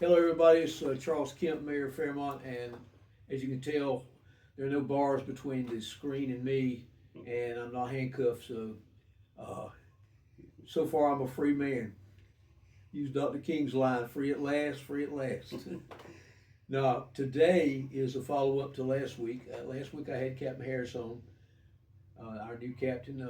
Hello, everybody. It's Charles Kemp, Mayor of Fairmont, and as you can tell, there are no bars between the screen and me, and I'm not handcuffed. Uh, so far, I'm a free man. Use Dr. King's line: "Free at last, free at last." Now, today is a follow up to last week. Last week, I had Captain Harris on, our new captain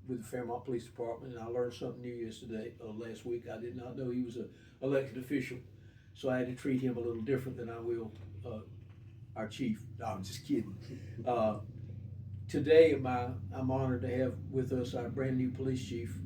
with the Fairmont Police Department, and I learned something new yesterday. Last week, I did not know he was an elected official. So I had to treat him a little different than I will our chief. No, I'm just kidding. Uh, Today, I'm honored to have with us our brand new police chief,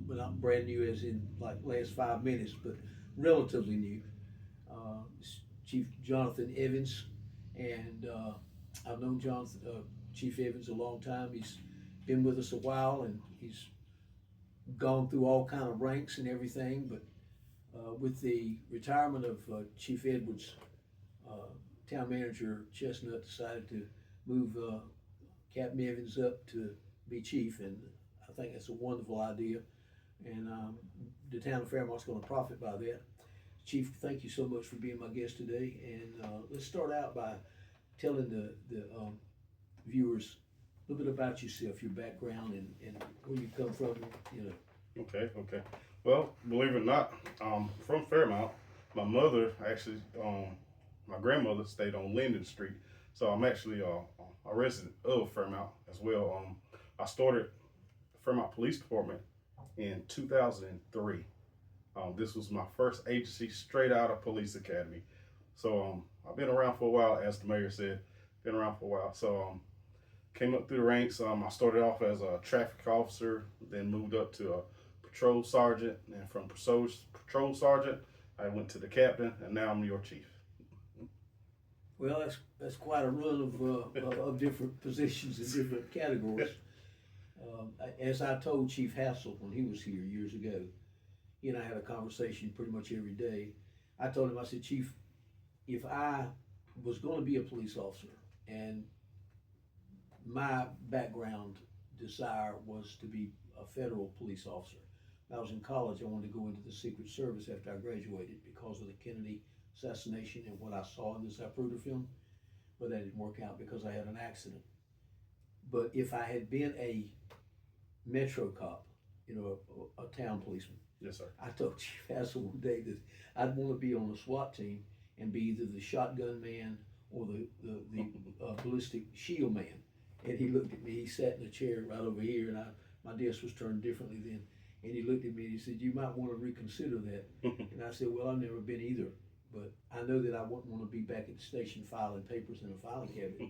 but not brand new as in like last 5 minutes, but relatively new. Chief Jonathan Evans, and I've known Chief Evans a long time. He's been with us a while, and he's gone through all kind of ranks and everything, but with the retirement of Chief Edwards, uh, town manager Chestnut decided to move Captain Evans up to be chief, and I think that's a wonderful idea. And the town of Fairmont's going to profit by that. Chief, thank you so much for being my guest today. And let's start out by telling the viewers a little bit about yourself, your background, and where you come from. You know. Okay. Well, believe it or not, from Fairmount. My mother actually, my grandmother stayed on Linden Street, so I'm actually a resident of Fairmount as well. I started Fairmont Police Department in 2003. This was my first agency straight out of Police Academy. So I've been around for a while, as the mayor said, been around for a while. So came up through the ranks. I started off as a traffic officer, then moved up to a patrol sergeant, and from patrol sergeant, I went to the captain, and now I'm your chief. Well, that's quite a run of different positions and different categories. As I told Chief Hassel when he was here years ago, he and I had a conversation pretty much every day. I told him, I said, Chief, if I was going to be a police officer, and my background desire was to be a federal police officer. When I was in college, I wanted to go into the Secret Service after I graduated because of the Kennedy assassination and what I saw in the Zapruder film, but that didn't work out because I had an accident. But if I had been a metro cop, a town policeman, Yes, sir. I told Chief Hassel one day that I'd want to be on the SWAT team and be either the shotgun man or the ballistic shield man. And he looked at me. He sat in a chair right over here, and my desk was turned differently then. And he looked at me and he said, "You might want to reconsider that." And I said, "Well, I've never been either, but I know that I wouldn't want to be back at the station filing papers in a filing cabinet.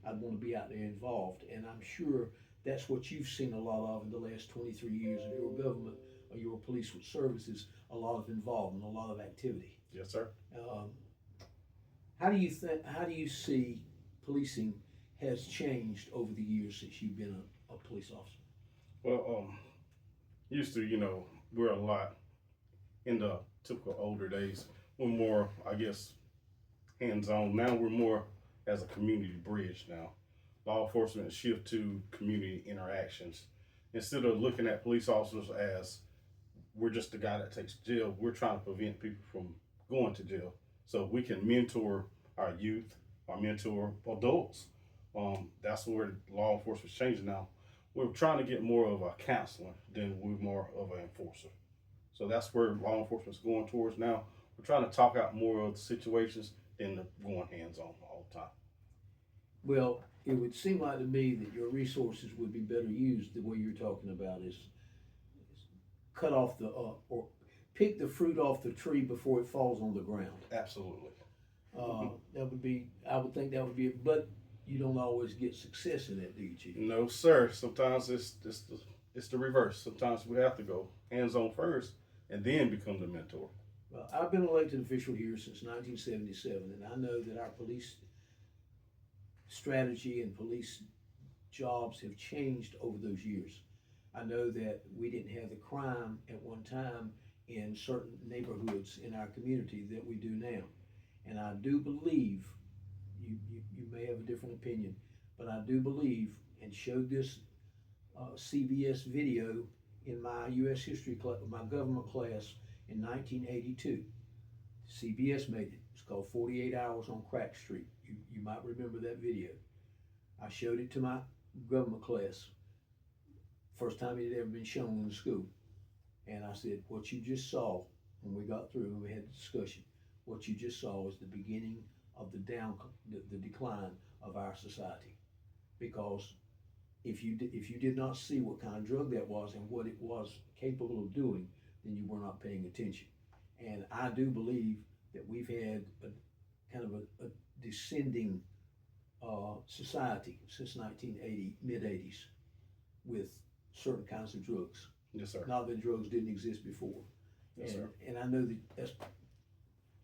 I'd want to be out there involved." And I'm sure that's what you've seen a lot of in the last 23 years of your government or your police services, a lot of involvement, a lot of activity. Yes, sir. Um, how do you see policing has changed over the years since you've been a police officer? Well, used to, we're a lot in the typical older days. We're more, I guess, hands-on. Now we're more as a community bridge now. Law enforcement shift to community interactions. Instead of looking at police officers as we're just the guy that takes jail, we're trying to prevent people from going to jail. So we can mentor our youth, or mentor adults. That's where law enforcement's changing now. We're trying to get more of a counselor than we're more of an enforcer. So that's where law enforcement's going towards now. We're trying to talk out more of the situations than going hands-on all the time. Well, it would seem like to me that your resources would be better used the way you're talking about is cut off or pick the fruit off the tree before it falls on the ground. Absolutely. I would think that would be, but you don't always get success in that, do you, Chief? No, sir. Sometimes it's the reverse. Sometimes we have to go hands-on first and then become the mentor. Well, I've been elected official here since 1977, and I know that our police strategy and police jobs have changed over those years. I know that we didn't have the crime at one time in certain neighborhoods in our community that we do now. And I do believe, you may have a different opinion, but I do believe, and showed this CBS video in my U.S. history class, my government class in 1982. CBS made it. It's called 48 Hours on Crack Street. You might remember that video. I showed it to my government class. First time it had ever been shown in the school. And I said, what you just saw when we got through and we had the discussion, what you just saw was the beginning of the decline of our society. Because if you did not see what kind of drug that was and what it was capable of doing, then you were not paying attention. And I do believe that we've had a kind of a descending society since 1980, mid 80s, with certain kinds of drugs. Yes, sir. Not that drugs didn't exist before. Yes, sir. And I know that that's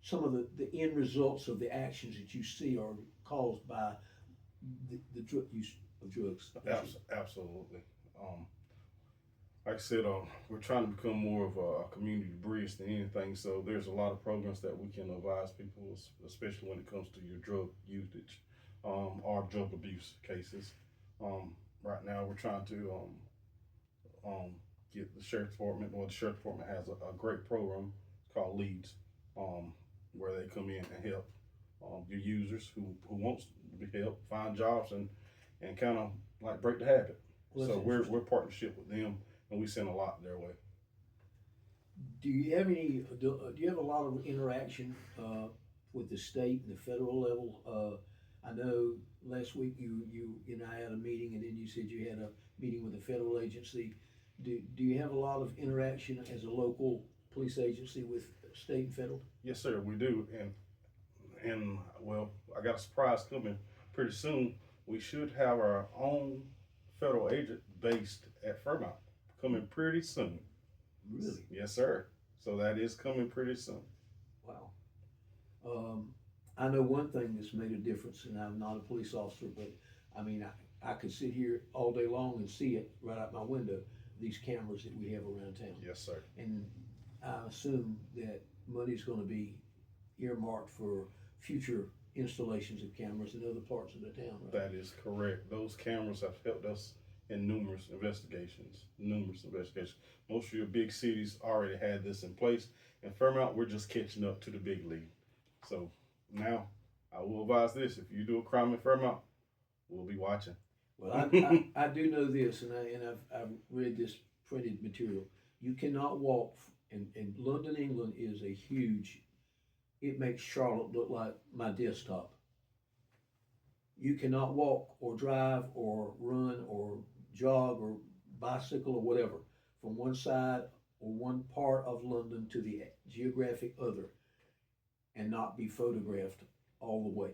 some of the end results of the actions that you see are caused by the drug use of drugs. Absolutely. Like I said, we're trying to become more of a community bridge than anything. So there's a lot of programs that we can advise people, especially when it comes to your drug usage or drug abuse cases. Right now, we're trying to get the sheriff's department, or the sheriff's department has a great program called Leads, where they come in and help your users who wants to be helped find jobs and kind of like break the habit. Well, so we're partnership with them, and we send a lot their way. Do you have do you have a lot of interaction with the state and the federal level? I know last week you and I had a meeting, and then you said you had a meeting with a federal agency. Do you have a lot of interaction as a local police agency with state and federal? Yes, sir, we do. And well, I got a surprise coming pretty soon. We should have our own federal agent based at Fairmont coming pretty soon. Really? Yes, sir. So that is coming pretty soon. Wow. I know one thing that's made a difference, and I'm not a police officer, but I mean, I could sit here all day long and see it right out my window, these cameras that we have around town. Yes, sir. And I assume that money's going to be earmarked for future installations of cameras in other parts of the town, right? That is correct. Those cameras have helped us in numerous investigations. Most of your big cities already had this in place. In Fairmont, we're just catching up to the big league. So now, I will advise this: if you do a crime in Fairmont, we'll be watching. Well, I do know this, and I've read this printed material. You cannot walk, and London, England is a huge. It makes Charlotte look like my desktop. You cannot walk or drive or run or jog or bicycle or whatever from one side or one part of London to the geographic other and not be photographed all the way.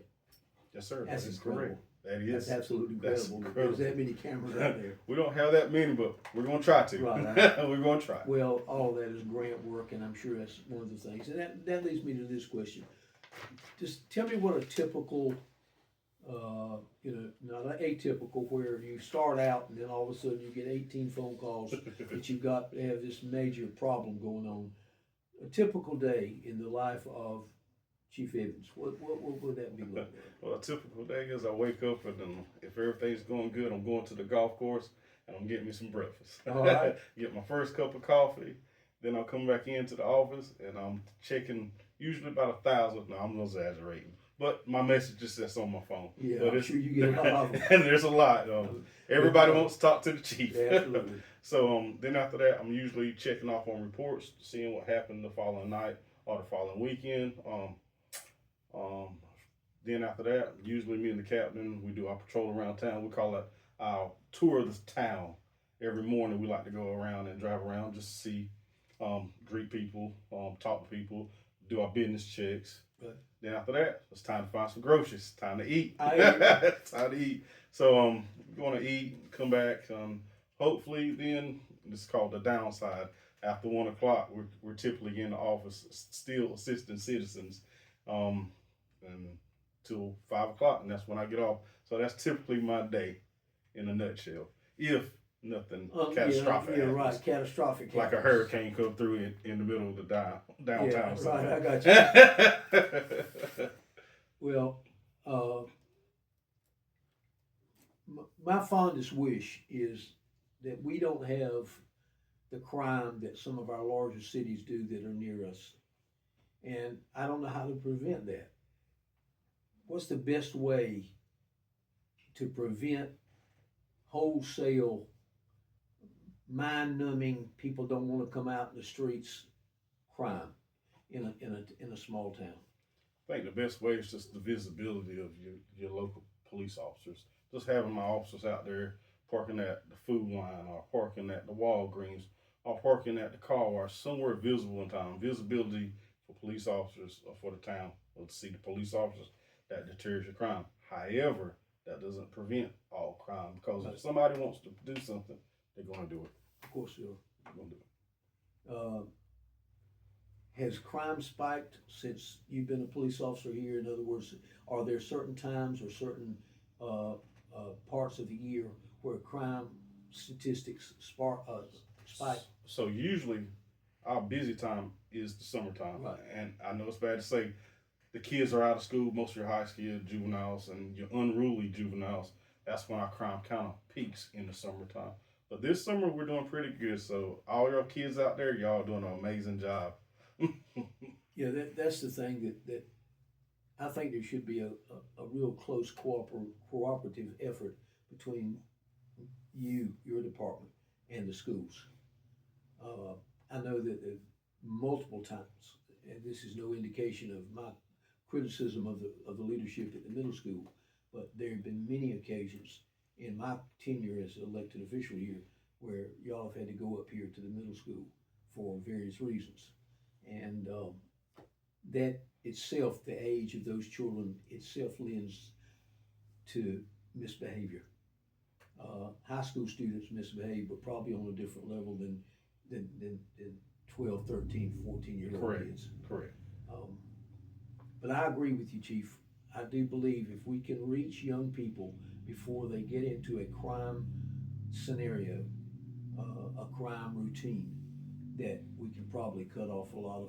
Yes, sir. That's that is incredible. correct. That is. That's absolutely incredible. There's that many cameras out there. We don't have that many, but we're going to try to. Right. We're going to try. Well, all of that is grant work, and I'm sure that's one of the things. And that leads me to this question. Just tell me what a typical, not an atypical, where you start out and then all of a sudden you get 18 phone calls that you've got to have this major problem going on. A typical day in the life of Chief Evans, what would that be like? Well, a typical day is I wake up and if everything's going good, I'm going to the golf course and I'm getting me some breakfast. All right. Get my first cup of coffee. Then I'll come back into the office and I'm checking usually about 1,000. No, I'm exaggerating. But my messages that's on my phone. Yeah, but I'm sure you get a lot of them. And there's a lot. Everybody wants to talk to the chief. Yeah, absolutely. So then after that, I'm usually checking off on reports, seeing what happened the following night or the following weekend. Then after that, usually me and the captain, we do our patrol around town. We call it our tour of the town. Every morning we like to go around and drive around just to see, greet people, talk to people, do our business checks. Right. Then after that, it's time to find some groceries. Time to eat. Time to eat. So going to eat, come back. Hopefully then, this is called the downside. After 1 o'clock, we're typically in the office still assisting citizens. Until 5 o'clock, and that's when I get off. So that's typically my day in a nutshell. If nothing catastrophic yeah, happens. right, catastrophic. Like a hurricane come through in the middle of the downtown. Yeah, right, I got you. Well, my fondest wish is that we don't have the crime that some of our larger cities do that are near us. And I don't know how to prevent that. What's the best way to prevent wholesale, mind numbing, people don't want to come out in the streets crime in a small town? I think the best way is just the visibility of your local police officers. Just having my officers out there parking at the food line or parking at the Walgreens or parking at the car wash, somewhere visible in town. Visibility for police officers or for the town or to see the police officers, that deters your crime. However, that doesn't prevent all crime because if somebody wants to do something, they're going to do it. Of course, They're going to do it. uh, has crime spiked since you've been a police officer here? In other words, are there certain times or certain uh, parts of the year where crime statistics spike? So usually our busy time is the summertime. Right. And I know it's bad to say the kids are out of school, most of your high school juveniles and your unruly juveniles. That's when our crime kind of peaks in the summertime. But this summer we're doing pretty good. So all your kids out there, y'all doing an amazing job. Yeah, that's the thing that I think there should be a real close cooperative effort between your department, and the schools. I know that multiple times, and this is no indication of my criticism of the leadership at the middle school, but there have been many occasions in my tenure as an elected official here where y'all have had to go up here to the middle school for various reasons. And that itself, the age of those children itself lends to misbehavior. High school students misbehave, but probably on a different level than 12, 13, 14-year-old Correct. kids. Correct. Um, but I agree with you, Chief. I do believe if we can reach young people before they get into a crime scenario, a crime routine, that we can probably cut off a lot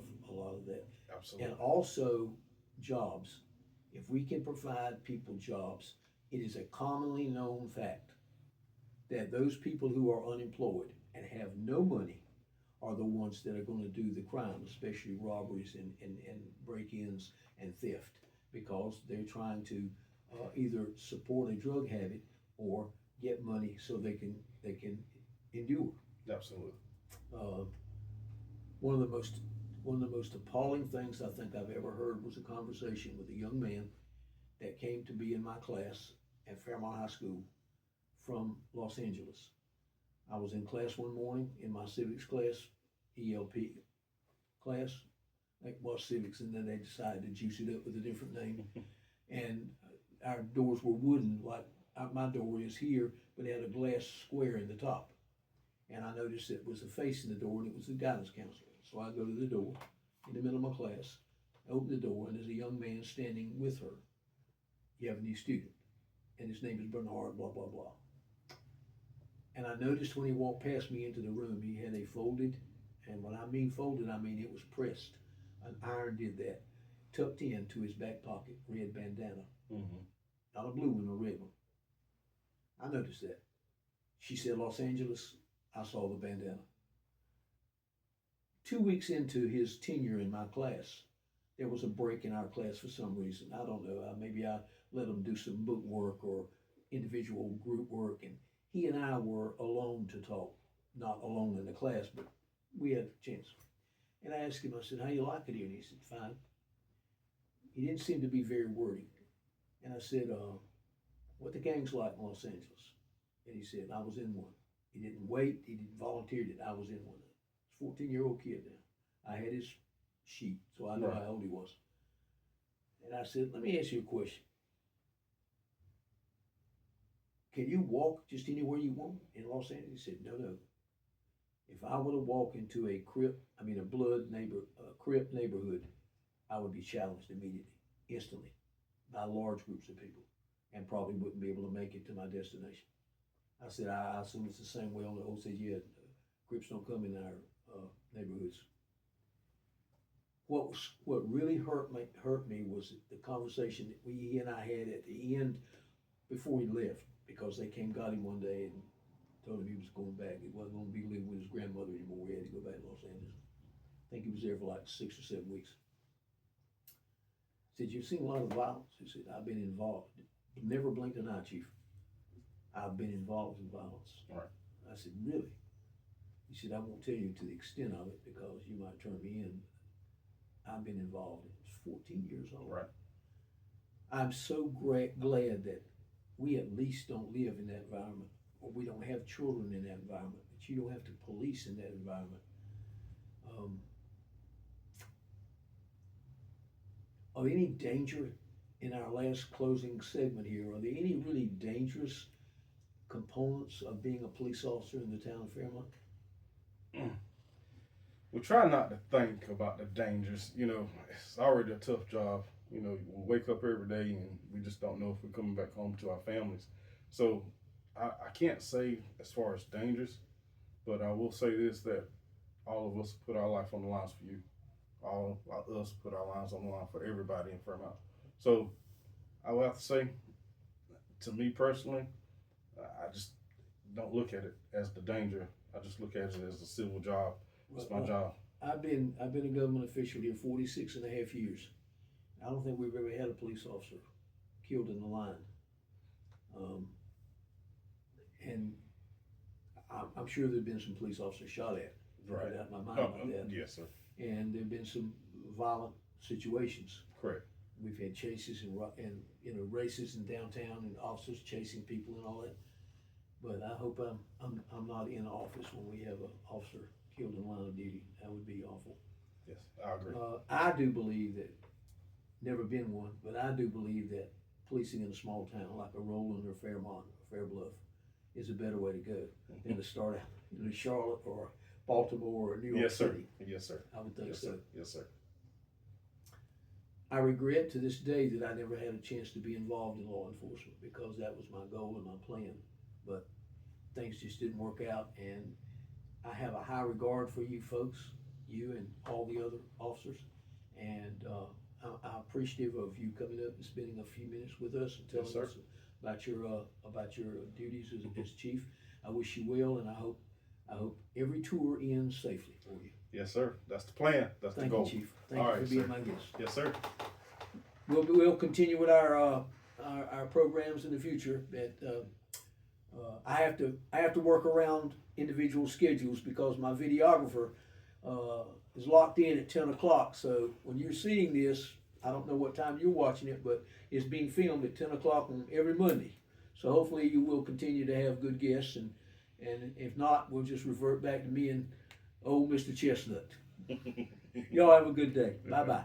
of that. Absolutely. And also jobs. If we can provide people jobs, it is a commonly known fact that those people who are unemployed and have no money are the ones that are going to do the crime, especially robberies and break-ins and theft, because they're trying to either support a drug habit or get money so they can endure. Absolutely. Uh, one of the most appalling things I think I've ever heard was a conversation with a young man that came to be in my class at Fairmont High School from Los Angeles. I was in class one morning in my civics class, ELP class, like was civics, and then they decided to juice it up with a different name. And our doors were wooden, like my door is here, but it had a glass square in the top. And I noticed it was a face in the door, and it was the guidance counselor. So I go to the door in the middle of my class, open the door, and there's a young man standing with her. You have a new student, and his name is Bernard, blah, blah, blah. And I noticed when he walked past me into the room, he had a folded, and when I mean folded, I mean it was pressed. An iron did that, tucked into his back pocket, red bandana. Mm-hmm. Not a blue one, a red one. I noticed that. She said Los Angeles, I saw the bandana. 2 weeks into his tenure in my class, there was a break in our class for some reason. I don't know, maybe I let him do some book work or individual group work, and he and I were alone to talk. Not alone in the class, but we had a chance. And I asked him, I said, how you like it here? And he said, fine. He didn't seem to be very wordy. And I said, what the gang's like in Los Angeles? And he said, I was in one. He didn't wait, he didn't volunteer it, I was in one. He's a 14-year-old kid now. I had his sheet, so I knew Right. how old he was. And I said, let me ask you a question. Can you walk just anywhere you want in Los Angeles? He said, no. If I were to walk into a Crip neighborhood, I would be challenged immediately, instantly, by large groups of people, and probably wouldn't be able to make it to my destination. I said, I assume it's the same way on the whole. Said, yeah, Crips don't come in our neighborhoods. What really hurt me was the conversation that he and I had at the end before he left, because they got him one day and told him he was going back. He wasn't going to be living with his grandmother anymore. He had to go back to Los Angeles. I think he was there for like 6 or 7 weeks. said, you've seen a lot of violence. He said, I've been involved. Never blinked an eye, Chief. I've been involved in violence. Right. I said, really? He said, I won't tell you to the extent of it because you might turn me in. I've been involved. It was 14 years old. Right. I'm so glad that we at least don't live in that environment, or we don't have children in that environment, that you don't have to police in that environment. Are there any danger in our last closing segment here? Are there any really dangerous components of being a police officer in the town of Fairmont? We try not to think about the dangers. You know, it's already a tough job. You know, we wake up every day and we just don't know if we're coming back home to our families. So I can't say as far as dangers, but I will say this, that all of us put our life on the lines for you. All of us put our lives on the line for everybody in Fairmont. So I will have to say, to me personally, I just don't look at it as the danger. I just look at it as a civil job. It's my job. I've been a government official here 46 and a half years. I don't think we've ever had a police officer killed in the line. And I'm sure there've been some police officers shot at. Right. Out my mind about that. Yes, sir. And there've been some violent situations. Correct. We've had chases and races in downtown and officers chasing people and all that. But I hope I'm not in office when we have an officer killed in line of duty. That would be awful. Yes, I agree. I do believe that, never been one, but I do believe that policing in a small town like a Roland or Fairmont or Fairbluff is a better way to go than to start out in Charlotte or Baltimore or New York City. Yes, sir. I would think Yes, so. sir. Yes, sir. I regret to this day that I never had a chance to be involved in law enforcement because that was my goal and my plan. But things just didn't work out, and I have a high regard for you folks, you and all the other officers, and I'm appreciative of you coming up and spending a few minutes with us and telling Yes, us about your duties as chief. I wish you well, and I hope every tour ends safely for you. Yes, sir. That's the plan. That's Thank the goal. you, Chief. Thank All you right, for being sir. my guest. Yes, sir. We'll continue with our programs in the future. That I have to work around individual schedules because my videographer is locked in at 10 o'clock. So when you're seeing this, I don't know what time you're watching it, but it's being filmed at 10 o'clock on every Monday. So hopefully you will continue to have good guests, and if not, we'll just revert back to me and old Mr. Chestnut. Y'all have a good day. Bye-bye.